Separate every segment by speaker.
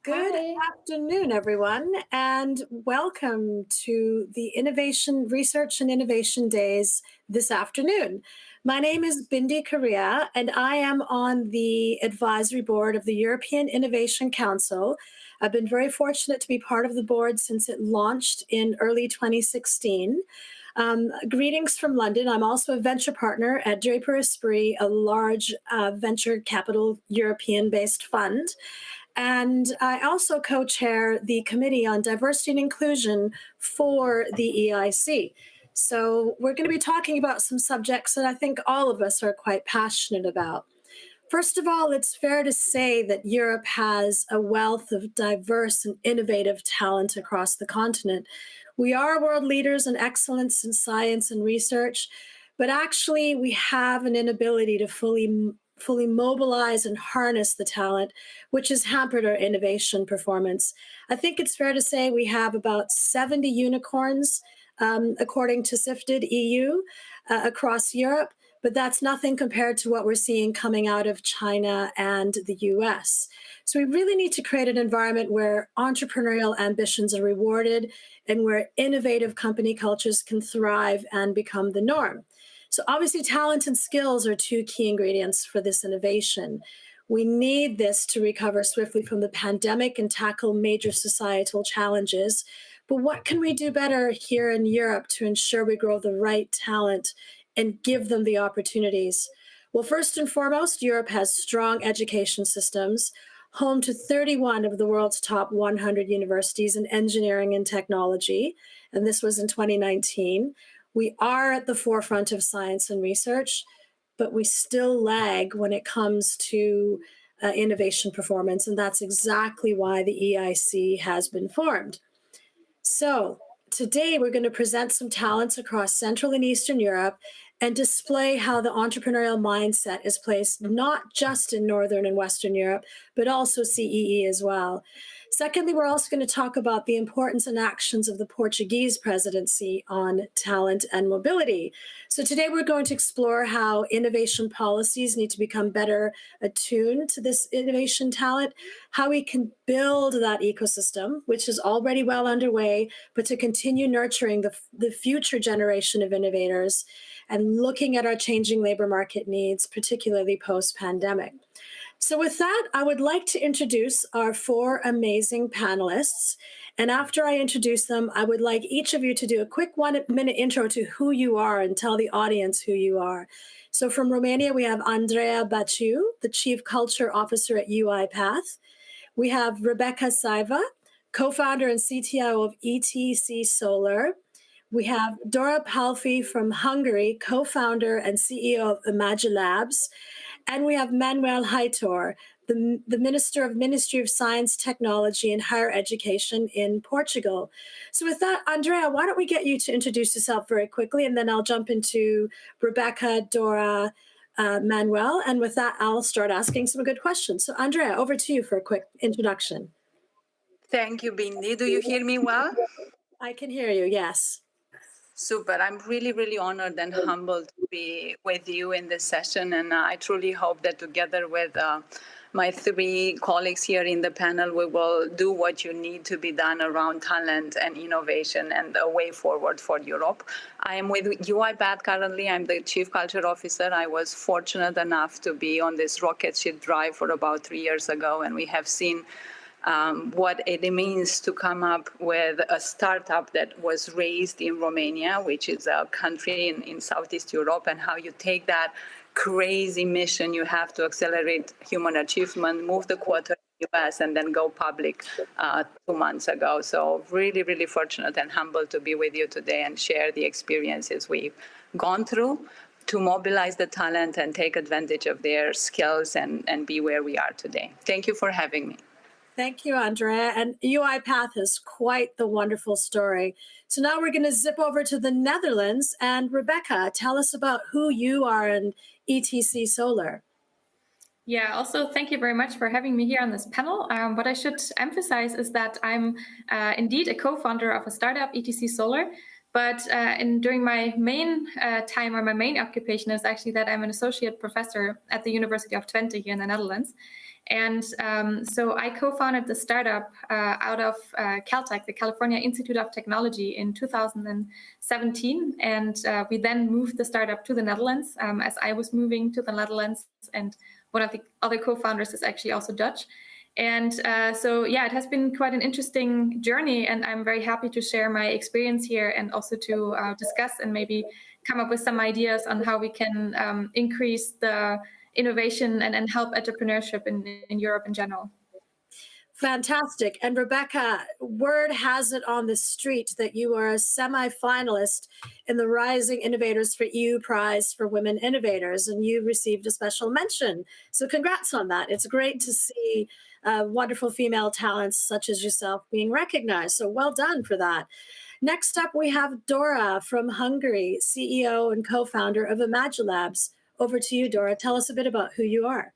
Speaker 1: Good
Speaker 2: Hi.
Speaker 1: afternoon, everyone, and welcome to the Innovation Research and Innovation Days this afternoon. My name is Bindi Korea, and I am on the advisory board of the European Innovation Council. I've been very fortunate to be part of the board since it launched in early 2016. Greetings from London. I'm also a venture partner at Draper Esprit, a large venture capital European-based fund. And I also co-chair the Committee on Diversity and Inclusion for the EIC. So we're going to be talking about some subjects that I think all of us are quite passionate about. First of all, it's fair to say that Europe has a wealth of diverse and innovative talent across the continent. We are world leaders in excellence in science and research, but actually we have an inability to fully mobilize and harness the talent, which has hampered our innovation performance. I think it's fair to say we have about 70 unicorns, according to Sifted EU, across Europe, but that's nothing compared to what we're seeing coming out of China and the US. So we really need to create an environment where entrepreneurial ambitions are rewarded and where innovative company cultures can thrive and become the norm. So obviously talent and skills are two key ingredients for this innovation. We need this to recover swiftly from the pandemic and tackle major societal challenges. But what can we do better here in Europe to ensure we grow the right talent and give them the opportunities? Well, first and foremost, Europe has strong education systems, home to 31 of the world's top 100 universities in engineering and technology, and this was in 2019. We are at the forefront of science and research, but we still lag when it comes to innovation performance, and that's exactly why the EIC has been formed. So today we're going to present some talents across Central and Eastern Europe and display how the entrepreneurial mindset is placed not just in Northern and Western Europe, but also CEE as well. Secondly, we're also going to talk about the importance and actions of the Portuguese presidency on talent and mobility. So today we're going to explore how innovation policies need to become better attuned to this innovation talent, how we can build that ecosystem, which is already well underway, but to continue nurturing the future generation of innovators and looking at our changing labor market needs, particularly post-pandemic. So with that, I would like to introduce our four amazing panelists. And after I introduce them, I would like each of you to do a quick 1-minute intro to who you are and tell the audience who you are. So from Romania, we have Andreea Baciu, the Chief Culture Officer at UiPath. We have Rebecca Saiva, co-founder and CTO of ETC Solar. We have Dora Palfi from Hungary, co-founder and CEO of Imagilabs. And we have Manuel Heitor, the Ministry of Science, Technology, and Higher Education in Portugal. So with that, Andreea, why don't we get you to introduce yourself very quickly, and then I'll jump into Rebecca, Dora, Manuel, and with that, I'll start asking some good questions. So Andreea, over to you for a quick introduction.
Speaker 2: Thank you, Bindi. Do you hear me well?
Speaker 1: I can hear you, yes.
Speaker 2: Super. I'm really, really honored and humbled to be with you in this session. And I truly hope that together with my three colleagues here in the panel, we will do what you need to be done around talent and innovation and a way forward for Europe. I am with UiPath currently. I'm the Chief Culture Officer. I was fortunate enough to be on this rocket ship drive for about 3 years ago, and we have seen what it means to come up with a startup that was raised in Romania, which is a country in Southeast Europe, and how you take that crazy mission you have to accelerate human achievement, move the quota in the US, and then go public 2 months ago. So really, really fortunate and humbled to be with you today and share the experiences we've gone through to mobilize the talent and take advantage of their skills and be where we are today. Thank you for having me.
Speaker 1: Thank you, Andreea. And UiPath is quite the wonderful story. So now we're going to zip over to the Netherlands. And Rebecca, tell us about who you are in ETC Solar.
Speaker 3: Yeah, also thank you very much for having me here on this panel. What I should emphasize is that I'm indeed a co-founder of a startup, ETC Solar. But during my main time, or my main occupation is actually that I'm an associate professor at the University of Twente here in the Netherlands. And so I co-founded the startup out of Caltech, the California Institute of Technology, in 2017. And we then moved the startup to the Netherlands as I was moving to the Netherlands. And one of the other co-founders is actually also Dutch. And so, yeah, it has been quite an interesting journey. And I'm very happy to share my experience here and also to discuss and maybe come up with some ideas on how we can increase the innovation and help entrepreneurship in Europe in general.
Speaker 1: Fantastic. And Rebecca, word has it on the street that you are a semi-finalist in the Rising Innovators for EU Prize for Women Innovators, and you received a special mention. So congrats on that. It's great to see wonderful female talents such as yourself being recognized. So well done for that. Next up, we have Dora from Hungary, CEO and co-founder of Imagilabs. Over to you, Dora. Tell us a bit about who you are.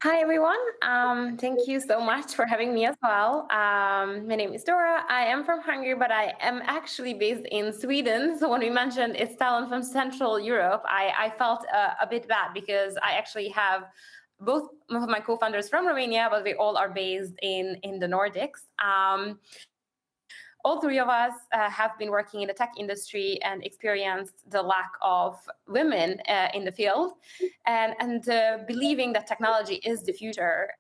Speaker 4: Hi, everyone. Thank you so much for having me as well. My name is Dora. I am from Hungary, but I am actually based in Sweden. So when we mentioned it's talent from Central Europe, I felt a bit bad because I actually have both of my co-founders from Romania, but we all are based in the Nordics. All three of us have been working in the tech industry and experienced the lack of women in the field. And believing that technology is the future,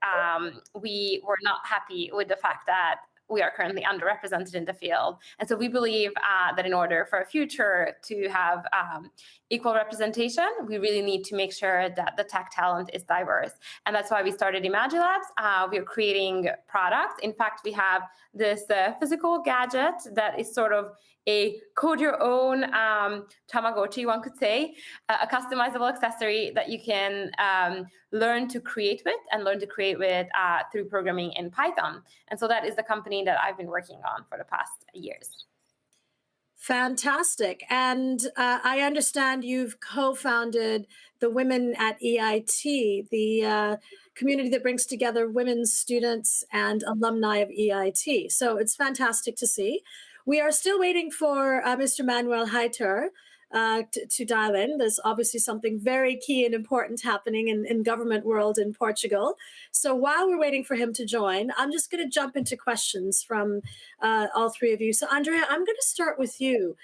Speaker 4: we were not happy with the fact that we are currently underrepresented in the field. And so we believe that in order for a future to have equal representation, we really need to make sure that the tech talent is diverse. And that's why we started Imagilabs. We are creating products. In fact, we have this physical gadget that is sort of a code your own Tamagotchi, one could say, a customizable accessory that you can learn to create with and learn to create with through programming in Python. And so that is the company that I've been working on for the past years.
Speaker 1: Fantastic. And I understand you've co-founded the Women at EIT, the community that brings together women students and alumni of EIT. So it's fantastic to see. We are still waiting for Mr. Manuel Heiter to dial in. There's obviously something very key and important happening in government world in Portugal. So while we're waiting for him to join, I'm just going to jump into questions from all three of you. So Andrea, I'm going to start with you.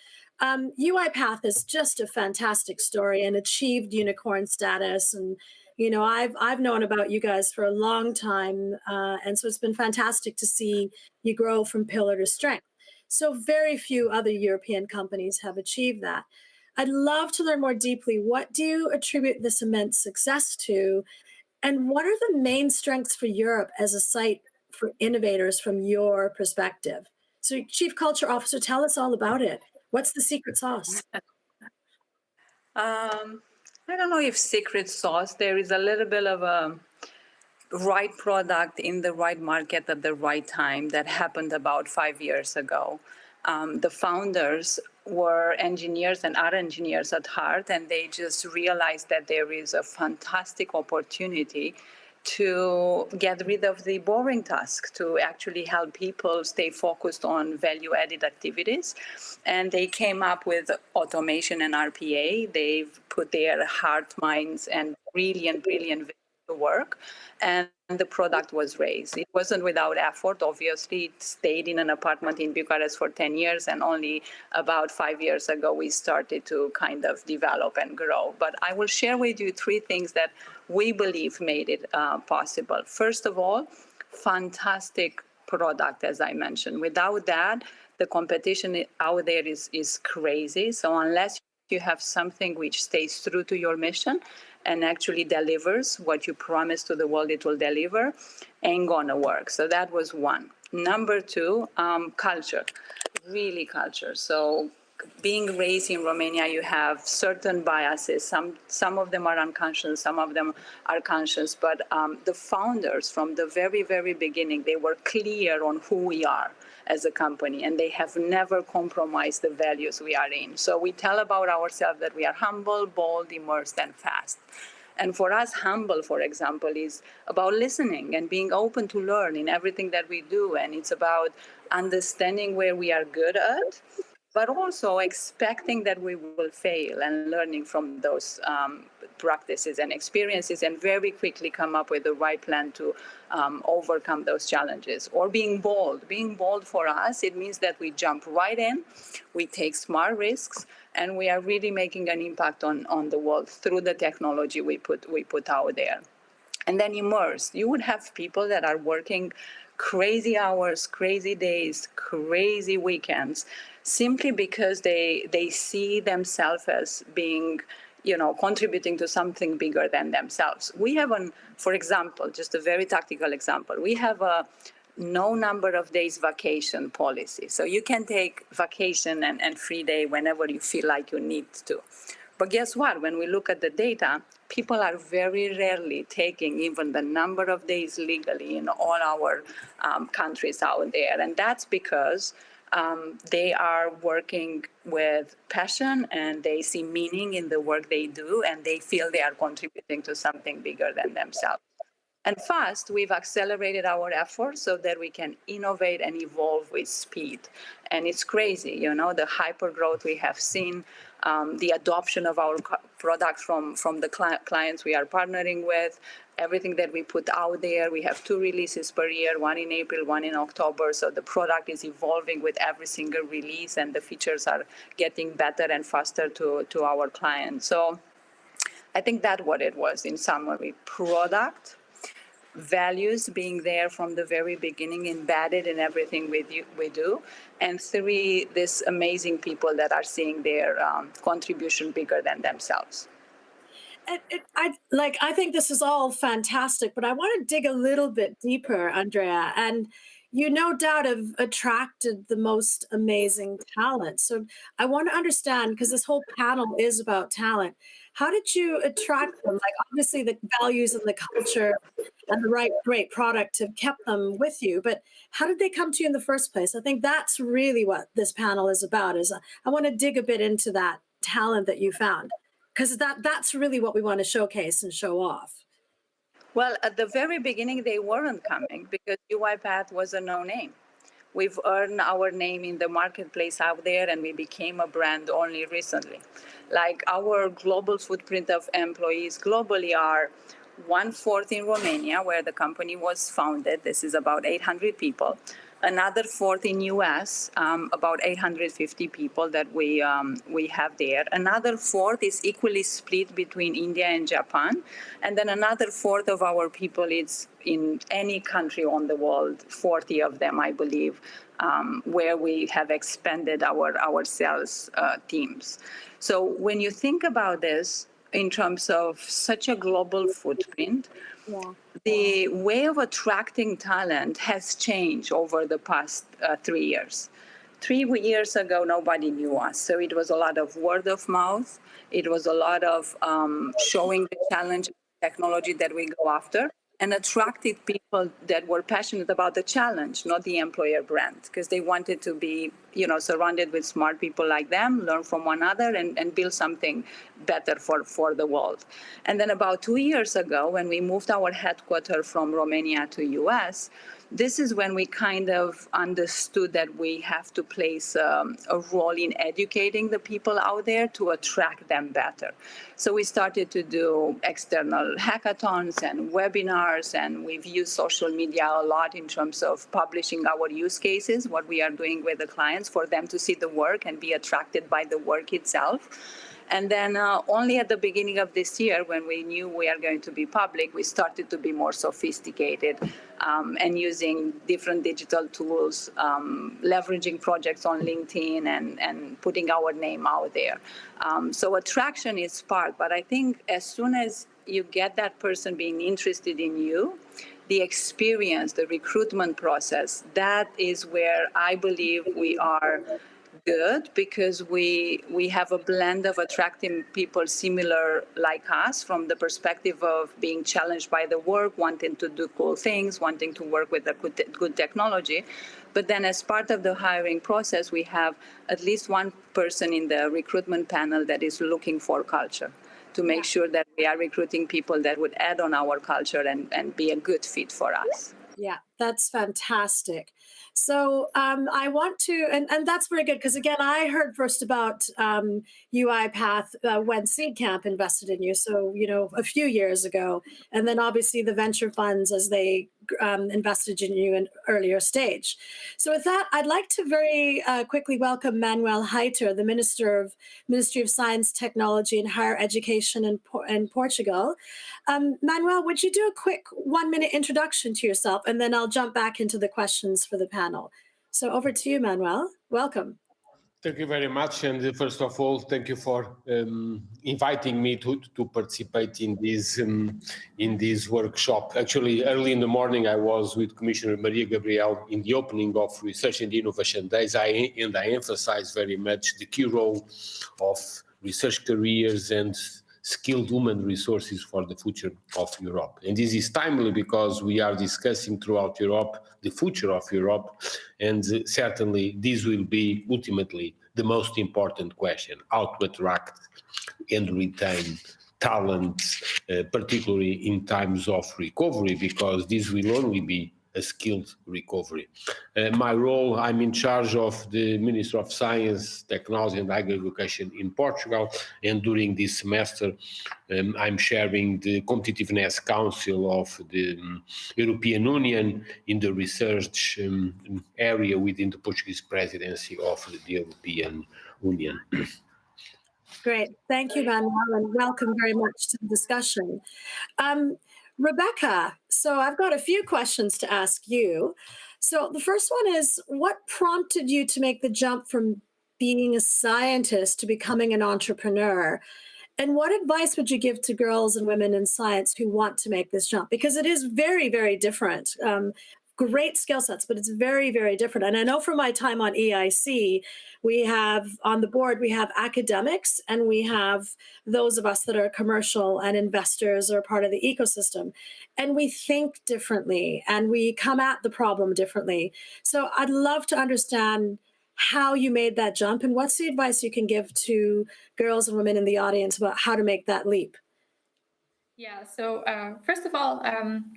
Speaker 1: UiPath is just a fantastic story and achieved unicorn status. And you know, I've known about you guys for a long time, and so it's been fantastic to see you grow from pillar to strength. So very few other European companies have achieved that. I'd love to learn more deeply. What do you attribute this immense success to? And what are the main strengths for Europe as a site for innovators from your perspective? So Chief Culture Officer, tell us all about it. What's the secret sauce?
Speaker 2: I don't know if secret sauce. There is a little bit of a right product in the right market at the right time that happened about 5 years ago. The founders were engineers and are engineers at heart, and they just realized that there is a fantastic opportunity to get rid of the boring task, to actually help people stay focused on value-added activities. And they came up with automation and RPA. They've put their heart, minds, and brilliant to work, and the product was raised. It wasn't without effort. Obviously, it stayed in an apartment in Bucharest for 10 years, and only about 5 years ago, we started to kind of develop and grow. But I will share with you 3 things that we believe made it possible. First of all, fantastic product, as I mentioned. Without that, the competition out there is crazy. So unless you have something which stays true to your mission and actually delivers what you promise to the world it will deliver, ain't gonna work. So that was one. Number 2, culture, really culture. So being raised in Romania, you have certain biases. Some of them are unconscious, some of them are conscious, but the founders from the very, very beginning, they were clear on who we are as a company, and they have never compromised the values we are in. So we tell about ourselves that we are humble, bold, immersed, and fast. And for us, humble, for example, is about listening and being open to learn in everything that we do. And it's about understanding where we are good at, but also expecting that we will fail and learning from those practices and experiences, and very quickly come up with the right plan to overcome those challenges. Or being bold. Being bold for us, it means that we jump right in, we take smart risks, and we are really making an impact on the world through the technology we put out there. And then immerse. You would have people that are working crazy hours, crazy days, crazy weekends, simply because they see themselves as being, contributing to something bigger than themselves. We have for example, just a very tactical example, we have a no number of days vacation policy. So you can take vacation and free day whenever you feel like you need to. But guess what? When we look at the data, people are very rarely taking even the number of days legally in all our countries out there. And that's because they are working with passion and they see meaning in the work they do, and they feel they are contributing to something bigger than themselves. And fast, we've accelerated our efforts so that we can innovate and evolve with speed. And it's crazy, the hyper growth we have seen, the adoption of our products from the clients we are partnering with, everything that we put out there. We have 2 releases per year, one in April, one in October. So the product is evolving with every single release, and the features are getting better and faster to our clients. So I think that's what it was in summary: product, values being there from the very beginning, embedded in everything we do, and 3, these amazing people that are seeing their contribution bigger than themselves.
Speaker 1: I think this is all fantastic, but I want to dig a little bit deeper, Andrea. And you no doubt have attracted the most amazing talent. So I want to understand, because this whole panel is about talent. How did you attract them? Like, obviously the values and the culture and the great product have kept them with you, but how did they come to you in the first place? I think that's really what this panel is about. I want to dig a bit into that talent that you found, because that's really what we want to showcase and show off.
Speaker 2: Well, at the very beginning, they weren't coming because UiPath was a no-name. We've earned our name in the marketplace out there, and we became a brand only recently. Like, our global footprint of employees globally are 1/4 in Romania, where the company was founded. This is about 800 people. Another 1/4 in US, about 850 people that we have there. Another 1/4 is equally split between India and Japan. And then another 1/4 of our people is in any country on the world, 40 of them, I believe, where we have expanded our sales teams. So when you think about this in terms of such a global footprint, the way of attracting talent has changed over the past 3 years. 3 years ago, nobody knew us. So it was a lot of word of mouth. It was a lot of showing the challenge of technology that we go after, and attracted people that were passionate about the challenge, not the employer brand, because they wanted to be, surrounded with smart people like them, learn from one another, and build something better for the world. And then about 2 years ago, when we moved our headquarters from Romania to US, this is when we kind of understood that we have to place a role in educating the people out there to attract them better. So we started to do external hackathons and webinars, and we've used social media a lot in terms of publishing our use cases, what we are doing with the clients, for them to see the work and be attracted by the work itself. And then only at the beginning of this year, when we knew we are going to be public, we started to be more sophisticated and using different digital tools, leveraging projects on LinkedIn and putting our name out there. So attraction is part, but I think as soon as you get that person being interested in you, the experience, the recruitment process, that is where I believe we are good, because we have a blend of attracting people similar like us, from the perspective of being challenged by the work, wanting to do cool things, wanting to work with a good technology. But then as part of the hiring process, we have at least one person in the recruitment panel that is looking for culture, to make sure that we are recruiting people that would add on our culture and be a good fit for us.
Speaker 1: Yeah, that's fantastic. So I want to, and that's very good because again, I heard first about UiPath when Seed Camp invested in you. So a few years ago, and then obviously the venture funds as they invested in you in earlier stage. So with that, I'd like to very quickly welcome Manuel Heiter, the Ministry of Science, Technology, and Higher Education in Portugal. Manuel, would you do a quick 1-minute introduction to yourself, and then I'll jump back into the questions for the panel. So over to you, Manuel. Welcome.
Speaker 5: Thank you very much. And first of all, thank you for inviting me to participate in this workshop. Actually, early in the morning, I was with Commissioner Maria Gabriel in the opening of Research and Innovation Days, and I emphasized very much the key role of research careers and skilled human resources for the future of Europe. And this is timely because we are discussing throughout Europe the future of Europe, and certainly this will be ultimately the most important question: how to attract and retain talent, particularly in times of recovery, because this will only be a skilled recovery. My role, I'm in charge of the Ministry of Science, Technology and Higher Education in Portugal, and during this semester I'm chairing the Competitiveness Council of the European Union in the research area within the Portuguese presidency of the European Union.
Speaker 1: Great. Thank you, Manuel, and welcome very much to the discussion. Rebecca, so I've got a few questions to ask you. So the first one is, what prompted you to make the jump from being a scientist to becoming an entrepreneur? And what advice would you give to girls and women in science who want to make this jump? Because it is very, very different. Great skill sets, but it's very, very different. And I know from my time on EIC, we have on the board, we have academics and we have those of us that are commercial and investors or part of the ecosystem. And we think differently and we come at the problem differently. So I'd love to understand how you made that jump and what's the advice you can give to girls and women in the audience about how to make that leap.
Speaker 3: Yeah, so first of all,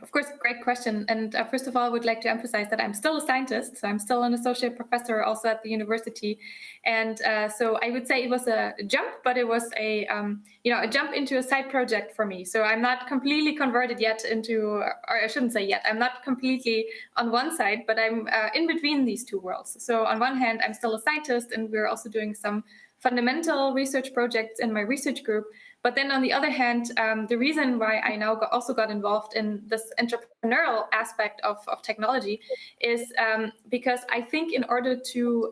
Speaker 3: of course, great question. And first of all, I would like to emphasize that I'm still a scientist. So I'm still an associate professor also at the university. And so I would say it was a jump, but it was a jump into a side project for me. So I'm not completely converted yet into, or I shouldn't say yet, I'm not completely on one side, but I'm in between these two worlds. So on one hand, I'm still a scientist and we're also doing some fundamental research projects in my research group. But then on the other hand, the reason why I now also got involved in this entrepreneurial aspect of technology is because I think in order to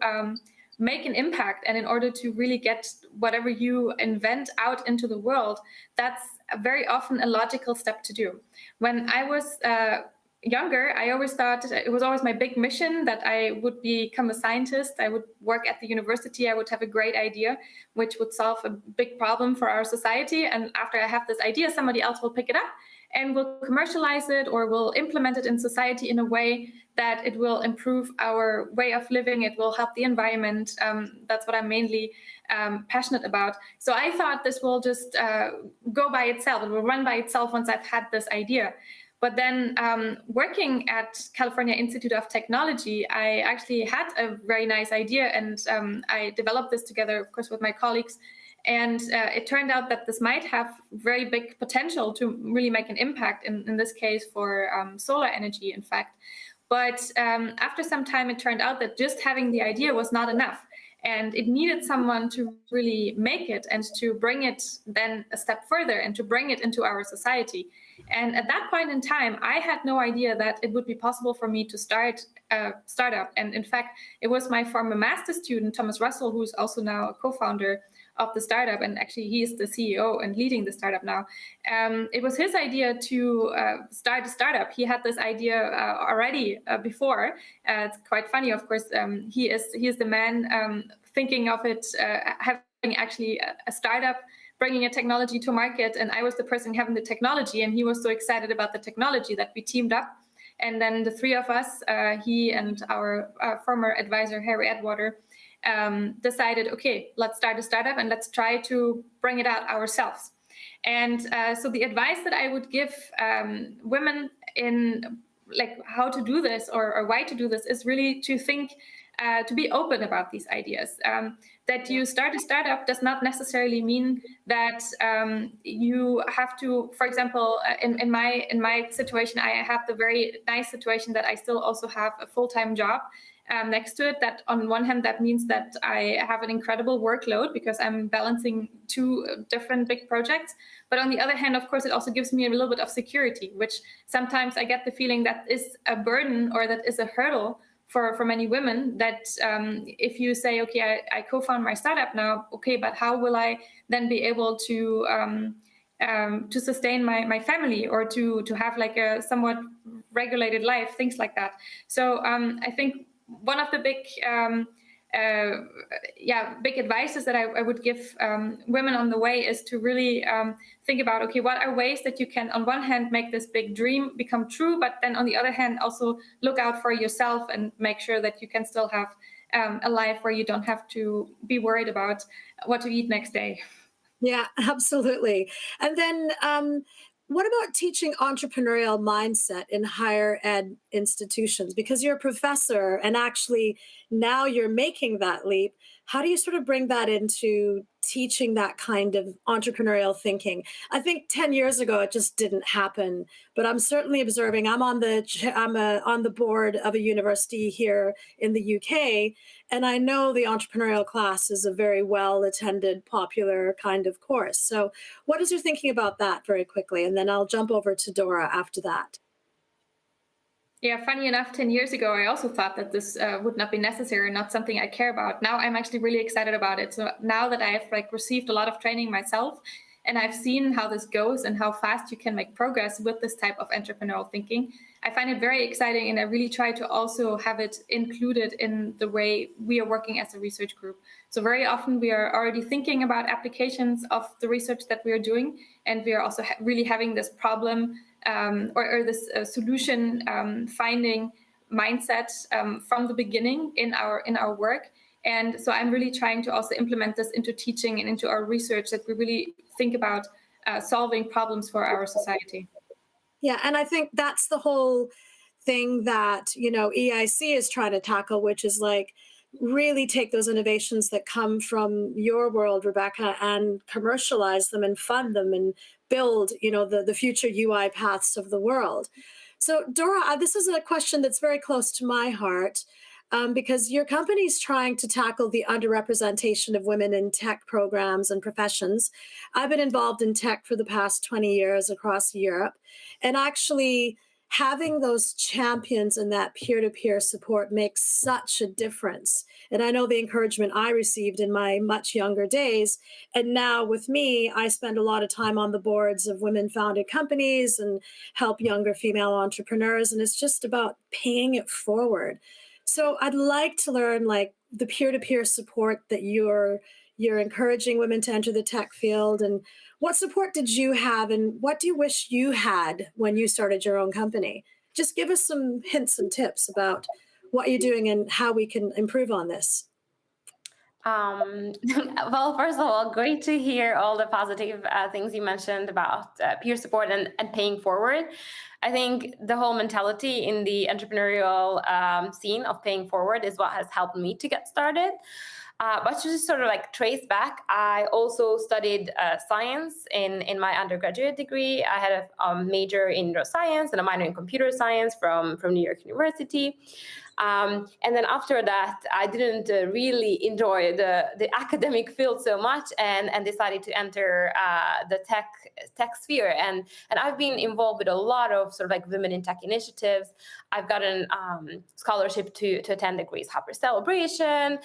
Speaker 3: make an impact and in order to really get whatever you invent out into the world, that's very often a logical step to do. When I was younger, I always thought it was always my big mission that I would become a scientist. I would work at the university. I would have a great idea, which would solve a big problem for our society. And after I have this idea, somebody else will pick it up and will commercialize it or will implement it in society in a way that it will improve our way of living. It will help the environment. That's what I'm mainly passionate about. So I thought this will just go by itself. It will run by itself once I've had this idea. But then working at California Institute of Technology, I actually had a very nice idea and I developed this together, of course, with my colleagues. And it turned out that this might have very big potential to really make an impact, in this case for solar energy, in fact. But after some time, it turned out that just having the idea was not enough. And it needed someone to really make it and to bring it then a step further and to bring it into our society. And at that point in time, I had no idea that it would be possible for me to start a startup. And in fact, it was my former master's student, Thomas Russell, who's also now a co-founder of the startup. And actually, he is the CEO and leading the startup now. It was his idea to start a startup. He had this idea already before. It's quite funny, of course. He is the man thinking of it, having actually a startup, bringing a technology to market, and I was the person having the technology, and he was so excited about the technology that we teamed up. And then the three of us, he and our former advisor, Harry Atwater, decided, okay, let's start a startup and let's try to bring it out ourselves. And so the advice that I would give women in like how to do this or why to do this is really to think, to be open about these ideas. That you start a startup does not necessarily mean that you have to, for example, in my situation, I have the very nice situation that I still also have a full-time job next to it. That on one hand, that means that I have an incredible workload because I'm balancing two different big projects. But on the other hand, of course, it also gives me a little bit of security, which sometimes I get the feeling that is a burden or that is a hurdle for many women, that if you say, okay, I co-found my startup now, okay, but how will I then be able to sustain my family or to have like a somewhat regulated life, things like that. So I think one of the big big advices that I would give women on the way is to really think about, okay, what are ways that you can, on one hand, make this big dream become true, but then on the other hand, also look out for yourself and make sure that you can still have a life where you don't have to be worried about what to eat next day.
Speaker 1: Yeah, absolutely. And then what about teaching entrepreneurial mindset in higher ed institutions? Because you're a professor and actually now you're making that leap. How do you sort of bring that into teaching that kind of entrepreneurial thinking? I think 10 years ago, it just didn't happen, but I'm certainly observing. I'm on the board of a university here in the UK, and I know the entrepreneurial class is a very well attended, popular kind of course. So what is your thinking about that very quickly? And then I'll jump over to Dora after that.
Speaker 3: Yeah, funny enough, 10 years ago, I also thought that this would not be necessary, not something I care about. Now I'm actually really excited about it. So now that I have like received a lot of training myself, and I've seen how this goes and how fast you can make progress with this type of entrepreneurial thinking, I find it very exciting. And I really try to also have it included in the way we are working as a research group. So very often we are already thinking about applications of the research that we are doing. And we are also really having this problem or this solution finding mindset from the beginning in our work. And so I'm really trying to also implement this into teaching and into our research, that we really think about solving problems for our society.
Speaker 1: Yeah, and I think that's the whole thing that, EIC is trying to tackle, which is like really take those innovations that come from your world, Rebecca, and commercialize them and fund them and build, the future UI paths of the world. So Dora, this is a question that's very close to my heart. Because your company is trying to tackle the underrepresentation of women in tech programs and professions. I've been involved in tech for the past 20 years across Europe, and actually having those champions and that peer-to-peer support makes such a difference. And I know the encouragement I received in my much younger days. And now with me, I spend a lot of time on the boards of women-founded companies and help younger female entrepreneurs. And it's just about paying it forward. So I'd like to learn like the peer-to-peer support that you're encouraging women to enter the tech field, and what support did you have and what do you wish you had when you started your own company? Just give us some hints and tips about what you're doing and how we can improve on this.
Speaker 4: Well, first of all, great to hear all the positive things you mentioned about peer support and paying forward. I think the whole mentality in the entrepreneurial scene of paying forward is what has helped me to get started. But to just sort of like trace back, I also studied science in my undergraduate degree. I had a major in neuroscience and a minor in computer science from New York University. And then after that, I didn't really enjoy the academic field so much, and decided to enter the tech sphere. And I've been involved with a lot of sort of like women in tech initiatives. I've gotten scholarship to attend the Grace Hopper Celebration.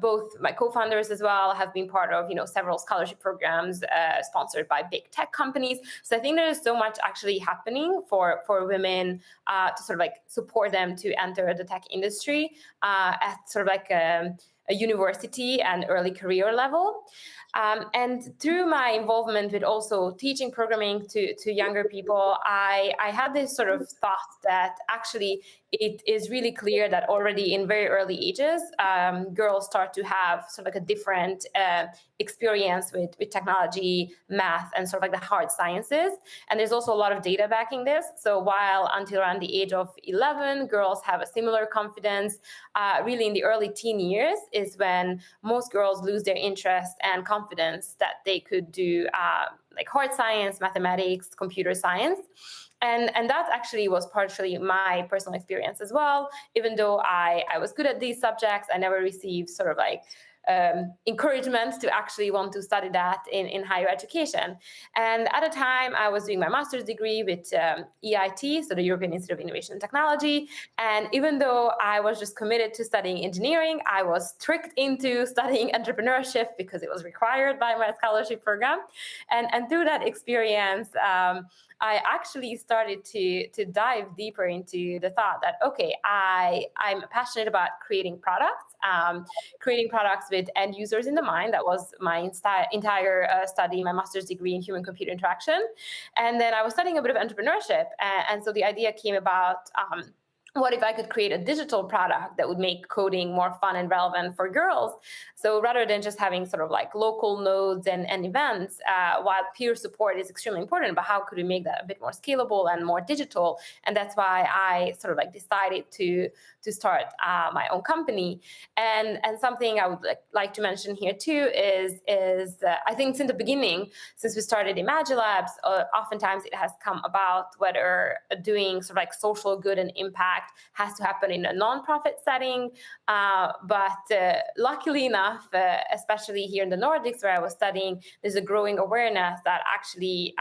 Speaker 4: Both my co-founders as well have been part of several scholarship programs sponsored by big tech companies. So I think there is so much actually happening for women to sort of like support them to enter the tech industry at sort of like a university and early career level. And through my involvement with also teaching programming to younger people, I had this sort of thought that actually it is really clear that already in very early ages, girls start to have sort of like a different experience with technology, math, and sort of like the hard sciences. And there's also a lot of data backing this. So while until around the age of 11, girls have a similar confidence, really in the early teen years is when most girls lose their interest and confidence that they could do like hard science, mathematics, computer science. And that actually was partially my personal experience as well. Even though I was good at these subjects, I never received sort of like encouragement to actually want to study that in higher education. And at the time, I was doing my master's degree with EIT, so the European Institute of Innovation and Technology. And even though I was just committed to studying engineering, I was tricked into studying entrepreneurship because it was required by my scholarship program. And through that experience, I actually started to dive deeper into the thought that, okay, I'm passionate about creating products with end users in the mind. That was my entire study, my master's degree in human-computer interaction. And then I was studying a bit of entrepreneurship. And so the idea came about, what if I could create a digital product that would make coding more fun and relevant for girls? So rather than just having sort of like local nodes and events, while peer support is extremely important, but how could we make that a bit more scalable and more digital? And that's why I sort of like decided to start my own company. And something I would like to mention here too is I think since the beginning, since we started ImagiLabs, oftentimes it has come about whether doing sort of like social good and impact has to happen in a nonprofit setting. But luckily enough, especially here in the Nordics where I was studying, there's a growing awareness that actually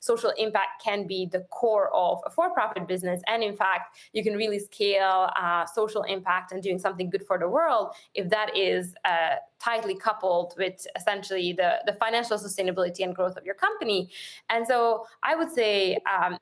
Speaker 4: social impact can be the core of a for-profit business. And in fact, you can really scale social impact and doing something good for the world if that is tightly coupled with essentially the financial sustainability and growth of your company. And so I would say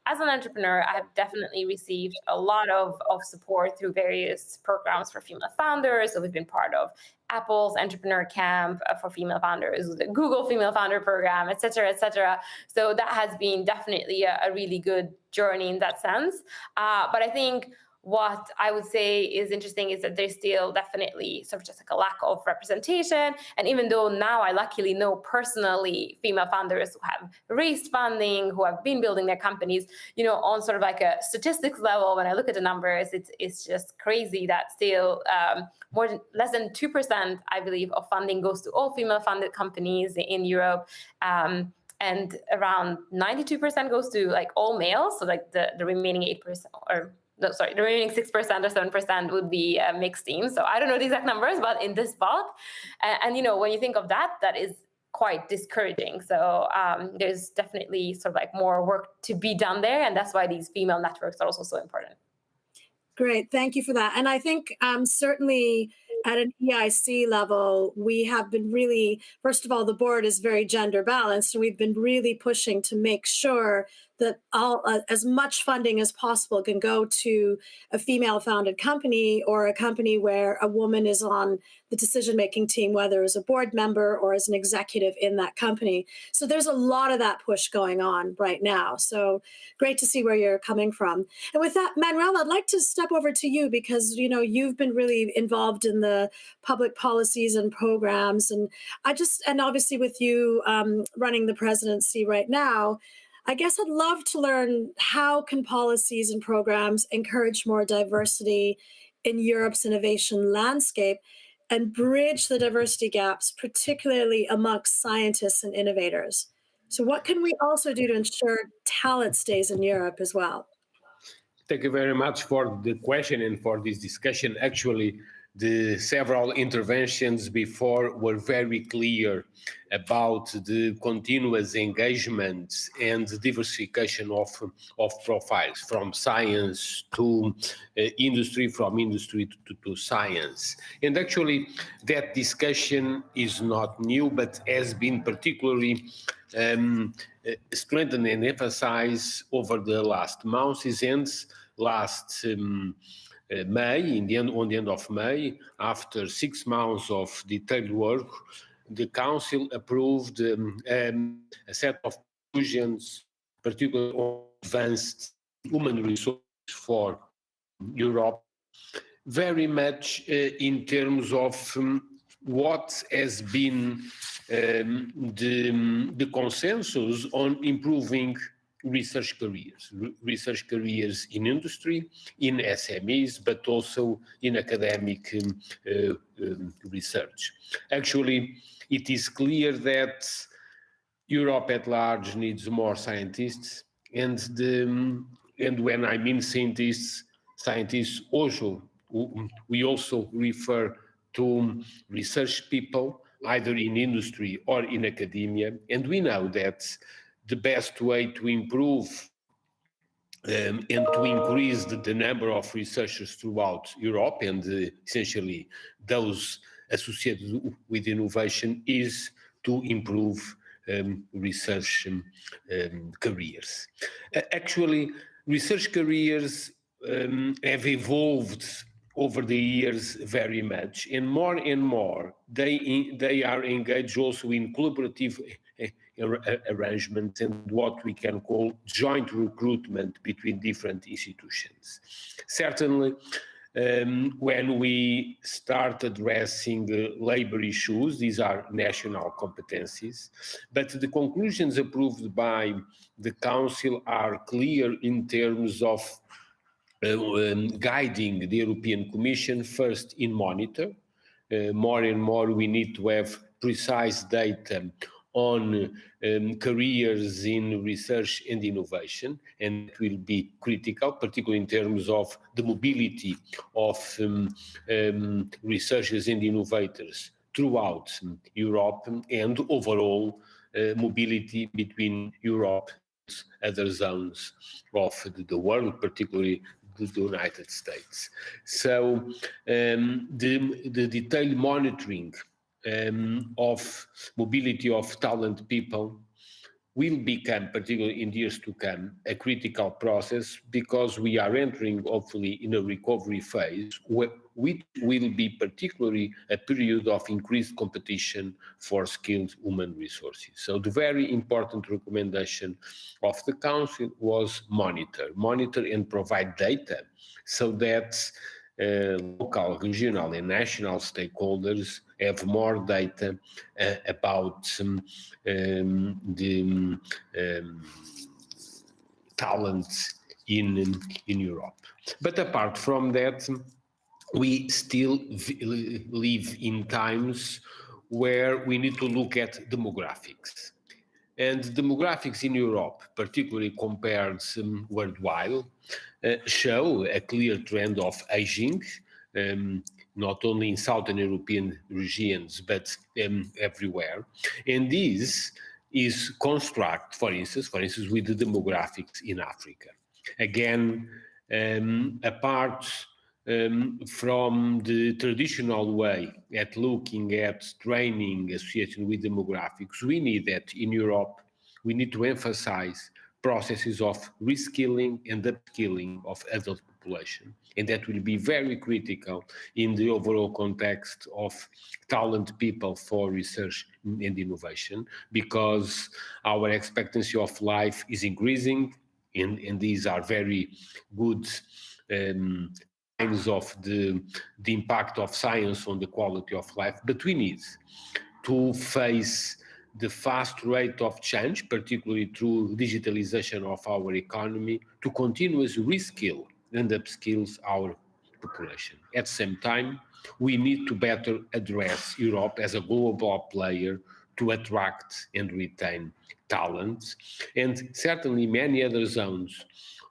Speaker 4: as an entrepreneur, I've definitely received a lot of support through various programs for female founders. So we've been part of Apple's Entrepreneur Camp for female founders, the Google Female Founder Program, et cetera, et cetera. So that has been definitely a really good journey in that sense. But I think what I would say is interesting is that there's still definitely sort of just like a lack of representation. And even though now I luckily know personally female founders who have raised funding, who have been building their companies, you know, on sort of like a statistics level, when I look at the numbers, it's just crazy that still less than 2%, I believe, of funding goes to all female funded companies in Europe. And around 92% goes to like all males. So like the remaining 8% the remaining 6% or 7% would be mixed teams. So I don't know the exact numbers, but in this bulk. And you know, when you think of that, that is quite discouraging. So there's definitely sort of like more work to be done there. And that's why these female networks are also so important.
Speaker 1: Great, thank you for that. And I think certainly at an EIC level, we have been really, first of all, the board is very gender balanced, and we've been really pushing to make sure that as much funding as possible can go to a female-founded company or a company where a woman is on the decision-making team, whether as a board member or as an executive in that company. So there's a lot of that push going on right now. So great to see where you're coming from. And with that, Manuel, I'd like to step over to you because, you know, you've been really involved in the public policies and programs. And obviously with you running the presidency right now, I guess I'd love to learn how can policies and programs encourage more diversity in Europe's innovation landscape and bridge the diversity gaps, particularly amongst scientists and innovators. So what can we also do to ensure talent stays in Europe as well?
Speaker 5: Thank you very much for the question and for this discussion. Actually, the several interventions before were very clear about the continuous engagement and diversification of profiles from science to industry, from industry to science. And actually, that discussion is not new, but has been particularly strengthened and emphasized over the last months and last May, on the end of May, after 6 months of detailed work, the Council approved a set of conclusions, particularly on advanced human resources for Europe, very much in terms of what has been the consensus on improving research careers in industry, in SMEs, but also in academic research. Actually, it is clear that Europe at large needs more scientists, and when I mean scientists also, we also refer to research people, either in industry or in academia, and we know that the best way to improve and to increase the number of researchers throughout Europe and essentially those associated with innovation is to improve research careers. Actually, research careers have evolved over the years very much, and more they are engaged also in collaborative arrangements and what we can call joint recruitment between different institutions. Certainly, when we start addressing labor issues, these are national competencies, but the conclusions approved by the Council are clear in terms of guiding the European Commission first in monitor. More and more we need to have precise data on careers in research and innovation, and it will be critical, particularly in terms of the mobility of researchers and innovators throughout Europe and overall mobility between Europe and other zones of the world, particularly the United States. So the detailed monitoring of mobility of talent people will become, particularly in years to come, a critical process because we are entering, hopefully, in a recovery phase, which will be particularly a period of increased competition for skilled human resources. So the very important recommendation of the Council was monitor and provide data so that local, regional and national stakeholders have more data about the talents in Europe. But apart from that, we still live in times where we need to look at demographics. And demographics in Europe, particularly compared worldwide, show a clear trend of aging, not only in Southern European regions, but everywhere. And this is construct, for instance, with the demographics in Africa. Again, apart from the traditional way at looking at training associated with demographics, we need that in Europe, we need to emphasize processes of reskilling and upskilling of adult population. And that will be very critical in the overall context of talent people for research and innovation, because our expectancy of life is increasing, and these are very good signs of the impact of science on the quality of life. But we need to face the fast rate of change, particularly through digitalization of our economy, to continuously reskill and upskill our population. At the same time, we need to better address Europe as a global player to attract and retain talents. And certainly many other zones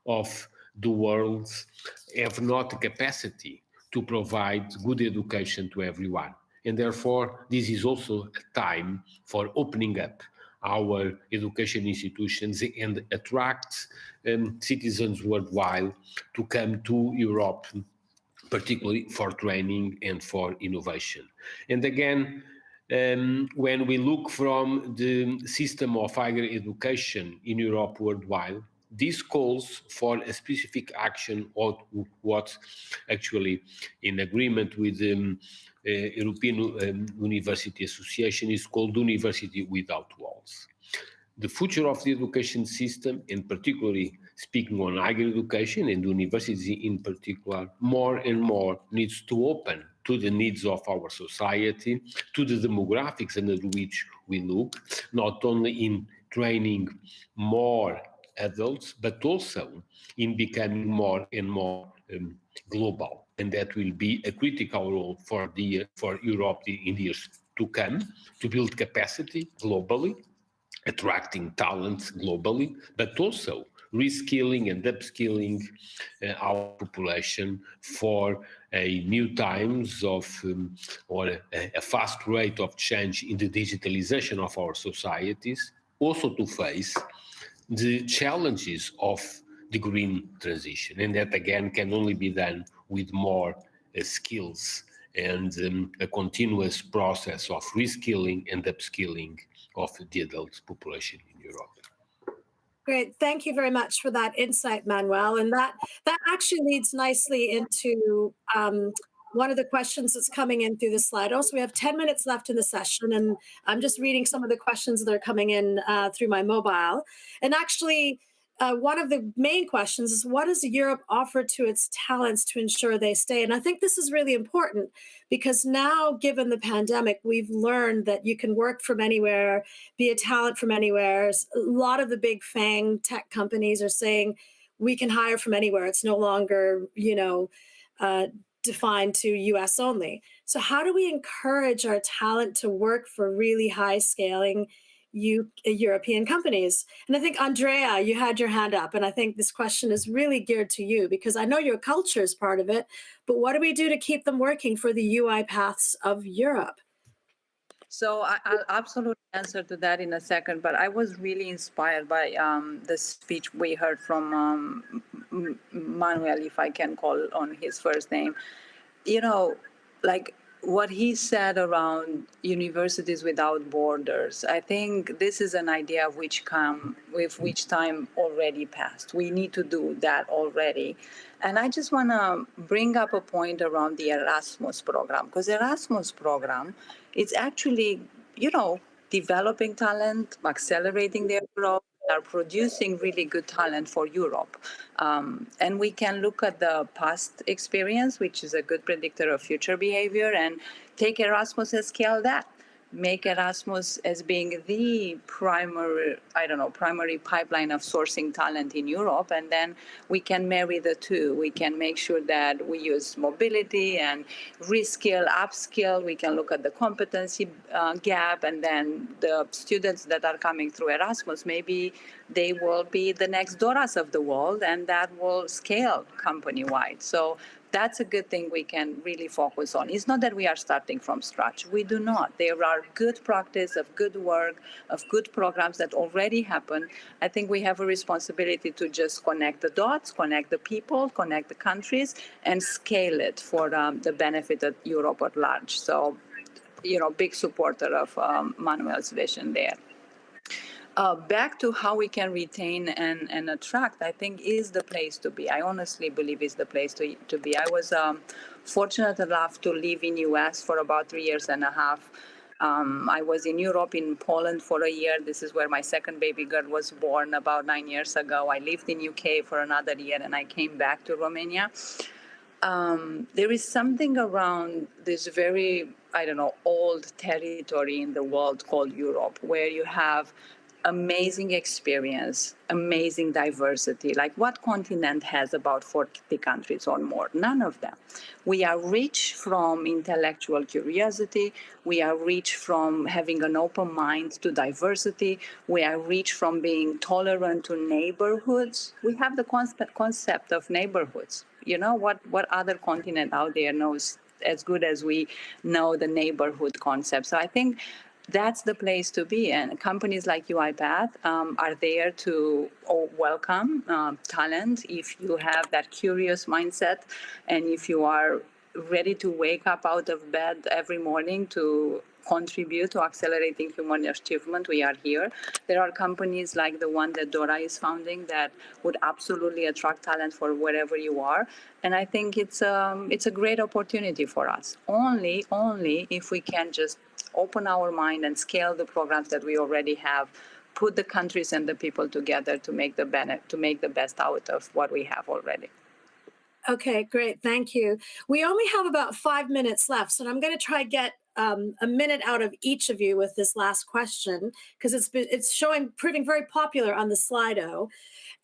Speaker 5: of the world have not the capacity to provide good education to everyone. And therefore, this is also a time for opening up our education institutions and attract citizens worldwide to come to Europe, particularly for training and for innovation. And again, when we look from the system of higher education in Europe worldwide, this calls for a specific action or what's actually in agreement with the European University Association is called University Without Walls. The future of the education system, and particularly speaking on higher education and universities in particular, more and more needs to open to the needs of our society, to the demographics under which we look, not only in training more adults, but also in becoming more and more global. And that will be a critical role for Europe in the years to come, to build capacity globally, attracting talents globally, but also reskilling and upskilling our population for a new times of or a fast rate of change in the digitalization of our societies, also to face the challenges of the green transition. And that again can only be done with more skills and a continuous process of reskilling and upskilling of the adult population in Europe.
Speaker 1: Great. Thank you very much for that insight, Manuel. And that actually leads nicely into one of the questions that's coming in through the Slido. So we have 10 minutes left in the session, and I'm just reading some of the questions that are coming in through my mobile. And actually, one of the main questions is, what does Europe offer to its talents to ensure they stay? And I think this is really important because now, given the pandemic, we've learned that you can work from anywhere, be a talent from anywhere. A lot of the big FANG tech companies are saying we can hire from anywhere. It's no longer, defined to US only. So how do we encourage our talent to work for really high scaling European companies? And I think, Andrea, you had your hand up, and I think this question is really geared to you because I know your culture is part of it, but what do we do to keep them working for the UiPaths of Europe?
Speaker 2: So I'll absolutely answer to that in a second, but I was really inspired by the speech we heard from Manuel, if I can call on his first name. What he said around universities without borders, I think this is an idea of which time already passed. We need to do that already. And I just want to bring up a point around the Erasmus program, because Erasmus program, it's actually, developing talent, accelerating their growth, are producing really good talent for Europe. And we can look at the past experience, which is a good predictor of future behavior, and take Erasmus and scale that. Make Erasmus as being the primary pipeline of sourcing talent in Europe, and then we can marry the two. We can make sure that we use mobility and reskill, upskill. We can look at the competency gap, and then the students that are coming through Erasmus, maybe they will be the next Doras of the world, and that will scale company-wide. So that's a good thing we can really focus on. It's not that we are starting from scratch. We do not. There are good practice of good work, of good programs that already happen. I think we have a responsibility to just connect the dots, connect the people, connect the countries, and scale it for the benefit of Europe at large. So, big supporter of Manuel's vision there. Back to how we can retain and attract, I think is the place to be. I honestly believe is the place to be. I was fortunate enough to live in US for about 3.5 years. I was in Europe, in Poland for a year. This is where my second baby girl was born about 9 years ago. I lived in UK for another year, and I came back to Romania. There is something around this very, old territory in the world called Europe, where you have amazing experience, amazing diversity. Like, what continent has about 40 countries or more? None of them. We are rich from intellectual curiosity. We are rich from having an open mind to diversity. We are rich from being tolerant to neighborhoods. We have the concept of neighborhoods. What other continent out there knows as good as we know the neighborhood concept? So I think that's the place to be. And companies like UiPath are there to welcome talent if you have that curious mindset, and if you are ready to wake up out of bed every morning to contribute to accelerating human achievement, we are here. There are companies like the one that Dora is founding that would absolutely attract talent for wherever you are. And I think it's a great opportunity for us. Only if we can just open our mind and scale the programs that we already have, put the countries and the people together to make the best out of what we have already.
Speaker 1: Okay, great. Thank you. We only have about 5 minutes left, so I'm going to try get a minute out of each of you with this last question, because it's proving very popular on the Slido.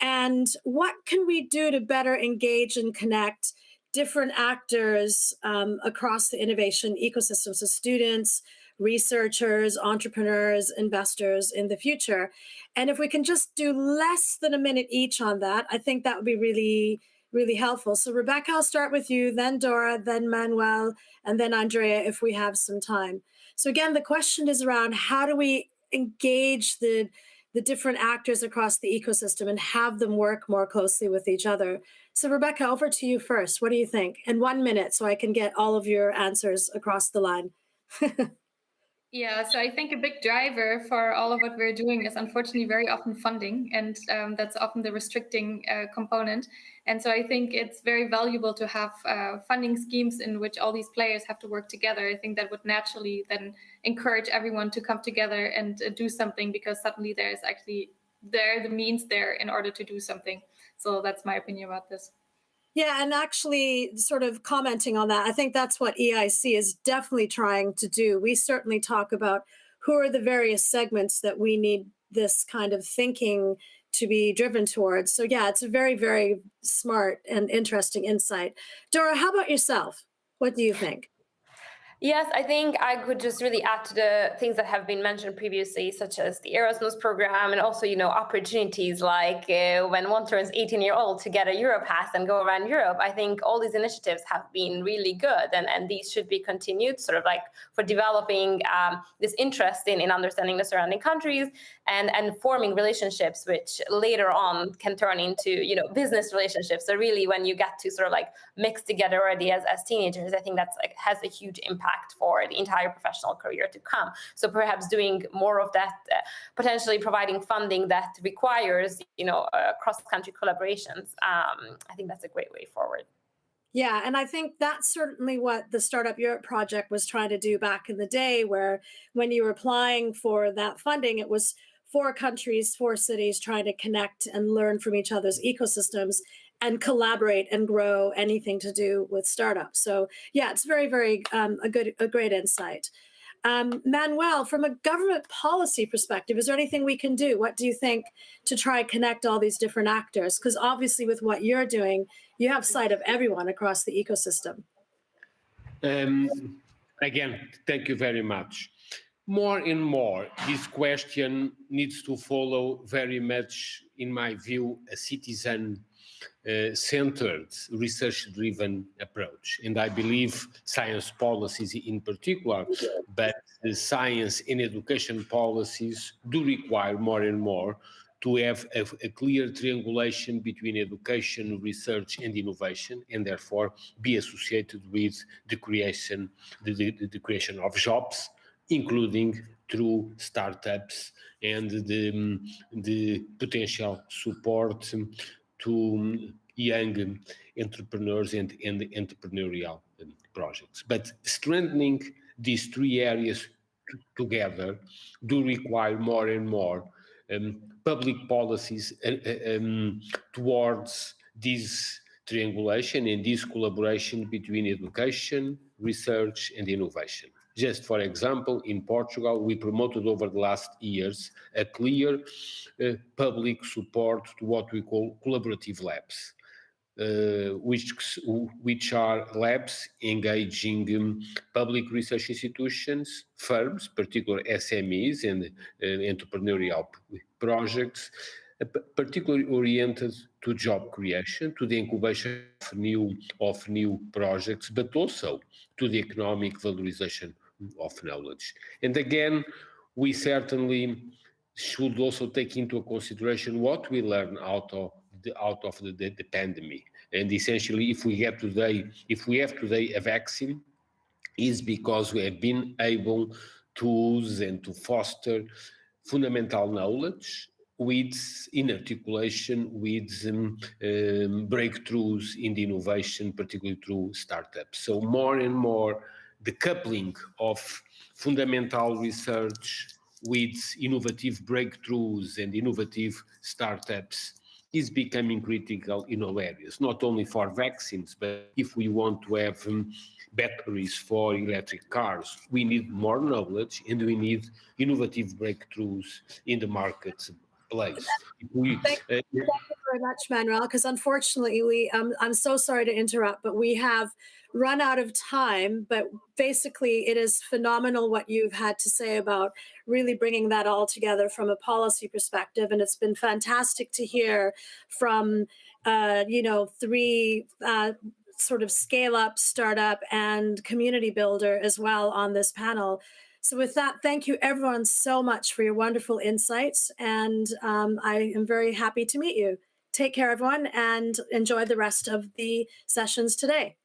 Speaker 1: And what can we do to better engage and connect different actors across the innovation ecosystem? So students, researchers, entrepreneurs, investors in the future. And if we can just do less than a minute each on that, I think that would be really helpful. So Rebecca, I'll start with you, then Dora, then Manuel, and then Andrea, if we have some time. So again, the question is around how do we engage the different actors across the ecosystem and have them work more closely with each other. So Rebecca, over to you first. What do you think? In 1 minute, so I can get all of your answers across the line.
Speaker 3: Yeah, so I think a big driver for all of what we're doing is unfortunately very often funding, and that's often the restricting component. And so I think it's very valuable to have funding schemes in which all these players have to work together. I think that would naturally then encourage everyone to come together and do something, because suddenly the means there in order to do something. So that's my opinion about this.
Speaker 1: Yeah, and actually sort of commenting on that, I think that's what EIC is definitely trying to do. We certainly talk about who are the various segments that we need this kind of thinking to be driven towards. So yeah, it's a very, very smart and interesting insight. Dora, how about yourself? What do you think?
Speaker 4: Yes, I think I could just really add to the things that have been mentioned previously, such as the Erasmus program, and also, opportunities like when one turns 18-year-old to get a Europass and go around Europe. I think all these initiatives have been really good, and these should be continued, sort of like for developing this interest in understanding the surrounding countries and forming relationships, which later on can turn into, business relationships. So really, when you get to sort of like mix together ideas as teenagers, I think that's has a huge impact for the entire professional career to come. So perhaps doing more of that, potentially providing funding that requires, cross-country collaborations. I think that's a great way forward.
Speaker 1: Yeah, and I think that's certainly what the Startup Europe project was trying to do back in the day, where when you were applying for that funding, it was 4 countries, 4 cities trying to connect and learn from each other's ecosystems and collaborate and grow anything to do with startups. So yeah, it's very, very a great insight. Manuel, from a government policy perspective, is there anything we can do? What do you think to try connect all these different actors? Because obviously with what you're doing, you have sight of everyone across the ecosystem.
Speaker 5: Again, thank you very much. More and more, this question needs to follow very much, in my view, a citizen-centered, research-driven approach. And I believe science policies in particular, but the science and education policies do require more and more to have a clear triangulation between education, research, and innovation, and therefore be associated with the creation of jobs, including through startups and the potential support to young entrepreneurs and entrepreneurial projects. But strengthening these 3 areas together do require more and more public policies towards this triangulation and this collaboration between education, research, and innovation. Just for example, in Portugal, we promoted over the last years a clear public support to what we call collaborative labs, which are labs engaging public research institutions, firms, particularly SMEs and entrepreneurial projects, particularly oriented to job creation, to the incubation of new projects, but also to the economic valorization of knowledge. And again, we certainly should also take into consideration what we learn out of the pandemic. And essentially, if we have today a vaccine, is because we have been able tools and to foster fundamental knowledge in articulation with breakthroughs in the innovation, particularly through startups. So more and more the coupling of fundamental research with innovative breakthroughs and innovative startups is becoming critical in all areas, not only for vaccines, but if we want to have batteries for electric cars, we need more knowledge and we need innovative breakthroughs in the marketplace.
Speaker 1: Thank you very much, Manuel, because unfortunately I'm so sorry to interrupt, but we have run out of time. But basically, it is phenomenal what you've had to say about really bringing that all together from a policy perspective. And it's been fantastic to hear from, three sort of scale up, startup, and community builder as well on this panel. So with that, thank you everyone so much for your wonderful insights. And I am very happy to meet you. Take care, everyone, and enjoy the rest of the sessions today.